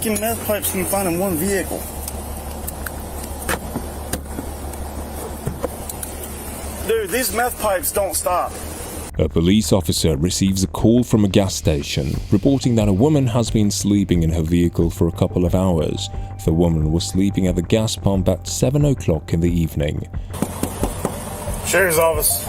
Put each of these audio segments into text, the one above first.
fucking meth pipes can you find in one vehicle? Dude, these meth pipes don't stop. A police officer receives a call from a gas station reporting that a woman has been sleeping in her vehicle for a couple of hours. The woman was sleeping at the gas pump at 7 o'clock in the evening. Sheriff's office.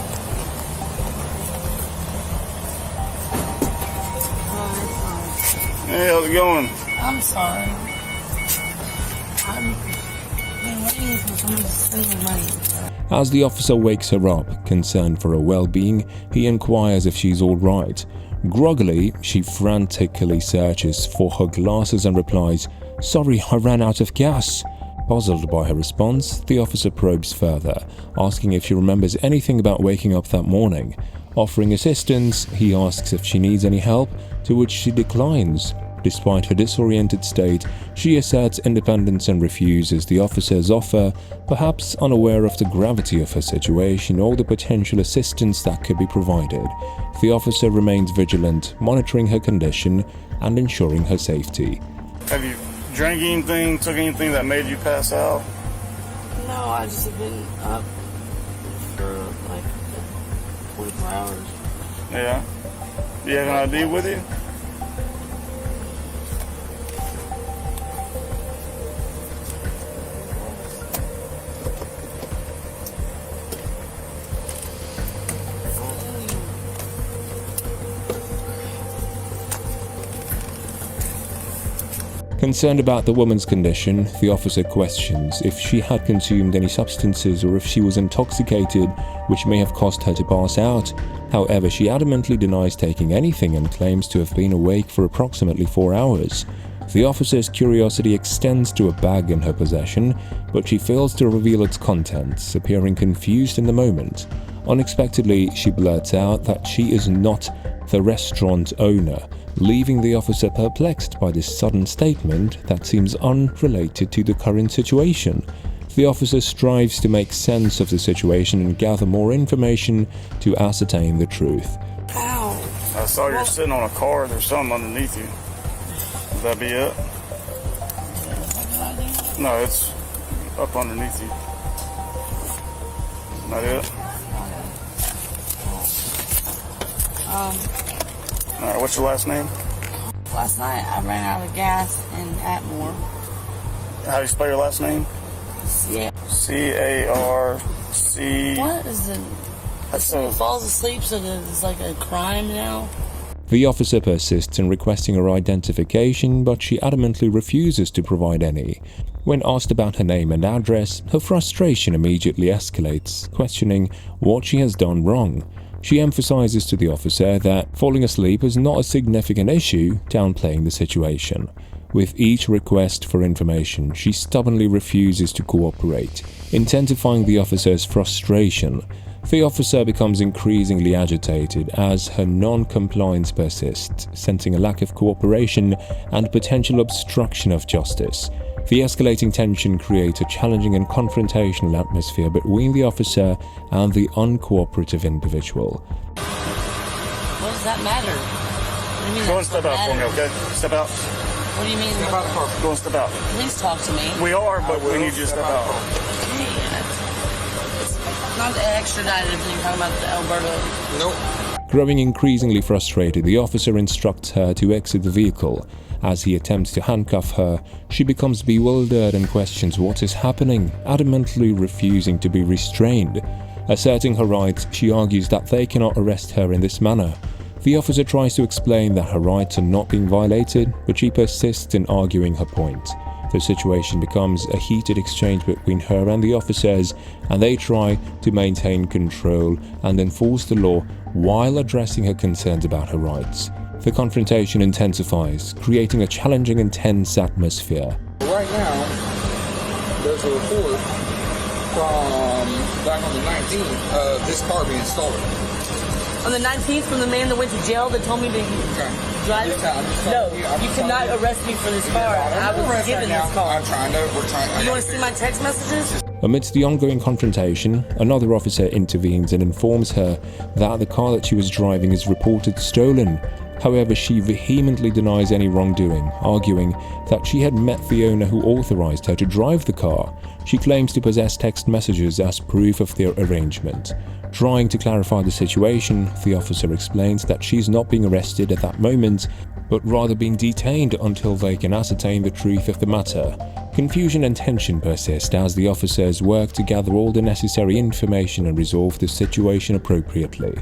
Hey, how's it going? I'm sorry. I've been waiting for someone to send me money. As the officer wakes her up, concerned for her well-being, he inquires if she's all right. Groggily, she frantically searches for her glasses and replies, "Sorry, I ran out of gas." Puzzled by her response, the officer probes further, asking if she remembers anything about waking up that morning. Offering assistance, he asks if she needs any help, to which she declines. Despite her disoriented state, she asserts independence and refuses the officer's offer, perhaps unaware of the gravity of her situation or the potential assistance that could be provided. The officer remains vigilant, monitoring her condition and ensuring her safety. Have you drank anything, took anything that made you pass out? No, I just have been up for like 24 hours. Yeah. Do you have an ID with you? Concerned about the woman's condition, the officer questions if she had consumed any substances or if she was intoxicated, which may have caused her to pass out. However, she adamantly denies taking anything and claims to have been awake for approximately 4 hours. The officer's curiosity extends to a bag in her possession, but she fails to reveal its contents, appearing confused in the moment. Unexpectedly, she blurts out that she is not the restaurant owner, leaving the officer perplexed by this sudden statement that seems unrelated to the current situation. The officer strives to make sense of the situation and gather more information to ascertain the truth. Ow. I saw you're sitting on a car. There's something underneath you. Would that be it? No, it's up underneath you. Not it? Alright, what's your last name? Last night I ran out of gas in Atmore. How do you spell your last name? Yeah. C-A-R-C... What is it? Someone falls asleep, so it's like a crime now? The officer persists in requesting her identification, but she adamantly refuses to provide any. When asked about her name and address, her frustration immediately escalates, questioning what she has done wrong. She emphasizes to the officer that falling asleep is not a significant issue, downplaying the situation. With each request for information, she stubbornly refuses to cooperate, intensifying the officer's frustration. The officer becomes increasingly agitated as her non-compliance persists, sensing a lack of cooperation and potential obstruction of justice. The escalating tension creates a challenging and confrontational atmosphere between the officer and the uncooperative individual. What does that matter? What do you mean? Go and step out for me, okay? Step out. What do you mean? Step out of the car. Go and step out. Please talk to me. We are, but we need you to step out. Not the extradited if you're talking about the Alberta. Nope. Growing increasingly frustrated, the officer instructs her to exit the vehicle. As he attempts to handcuff her, she becomes bewildered and questions what is happening, adamantly refusing to be restrained. Asserting her rights, she argues that they cannot arrest her in this manner. The officer tries to explain that her rights are not being violated, but she persists in arguing her point. The situation becomes a heated exchange between her and the officers, and they try to maintain control and enforce the law while addressing her concerns about her rights. The confrontation intensifies, creating a challenging and tense atmosphere. Right now, there's a report from back on the 19th of this car being stolen. On the 19th, from the man that went to jail that told me to drive it? No, you cannot arrest me for this car. I was given this car. You want to see my text messages? Amidst the ongoing confrontation, another officer intervenes and informs her that the car that she was driving is reported stolen. However, she vehemently denies any wrongdoing, arguing that she had met the owner who authorized her to drive the car. She claims to possess text messages as proof of their arrangement. Trying to clarify the situation, the officer explains that she's not being arrested at that moment, but rather being detained until they can ascertain the truth of the matter. Confusion and tension persist as the officers work to gather all the necessary information and resolve the situation appropriately.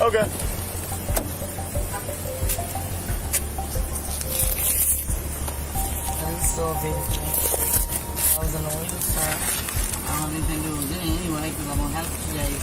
Okay. Still available. I was annoyed, sir. I don't even think it was in anyway, because I'm gonna have it today,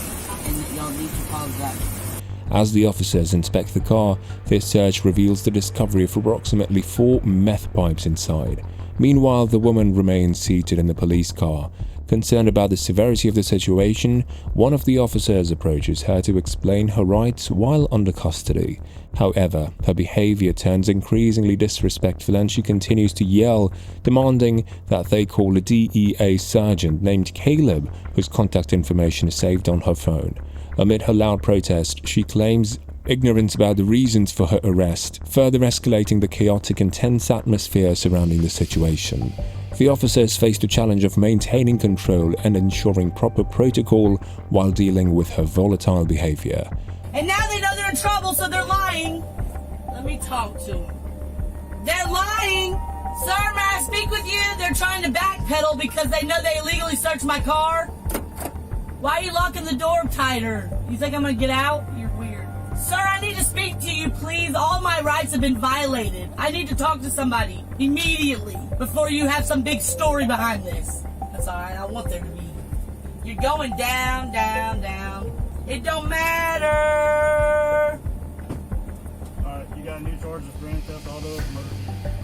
and y'all need to apologize. As the officers inspect the car, their search reveals the discovery of approximately 4 meth pipes inside. Meanwhile, the woman remains seated in the police car. Concerned about the severity of the situation, one of the officers approaches her to explain her rights while under custody. However, her behavior turns increasingly disrespectful and she continues to yell, demanding that they call a DEA sergeant named Caleb, whose contact information is saved on her phone. Amid her loud protest, she claims ignorance about the reasons for her arrest, further escalating the chaotic and tense atmosphere surrounding the situation. The officers face the challenge of maintaining control and ensuring proper protocol while dealing with her volatile behavior. And now they know they're in trouble, so they're lying. Let me talk to them. They're lying! Sir, may I speak with you? They're trying to backpedal because they know they illegally searched my car. Why are you locking the door tighter? You think I'm gonna get out? You're weird. Sir, I need to speak to you, please. All my rights have been violated. I need to talk to somebody immediately before you have some big story behind this. That's alright, I want there to be. You're going down, down, down. It don't matter. Alright, you got new charges, grand theft auto, murder.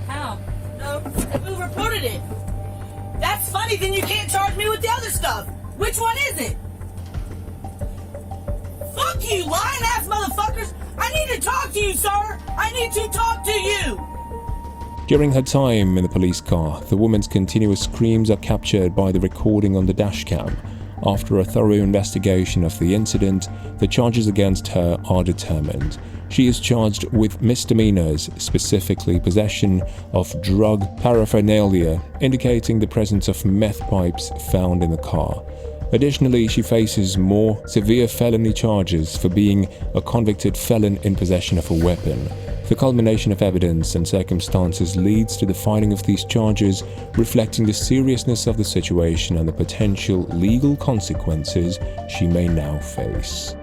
How? No, who reported it? That's funny, then you can't charge me with the other stuff. Which one is it? Fuck you, lying-ass motherfuckers! I need to talk to you, sir! I need to talk to you! During her time in the police car, the woman's continuous screams are captured by the recording on the dashcam. After a thorough investigation of the incident, the charges against her are determined. She is charged with misdemeanors, specifically possession of drug paraphernalia, indicating the presence of meth pipes found in the car. Additionally, she faces more severe felony charges for being a convicted felon in possession of a weapon. The culmination of evidence and circumstances leads to the filing of these charges, reflecting the seriousness of the situation and the potential legal consequences she may now face.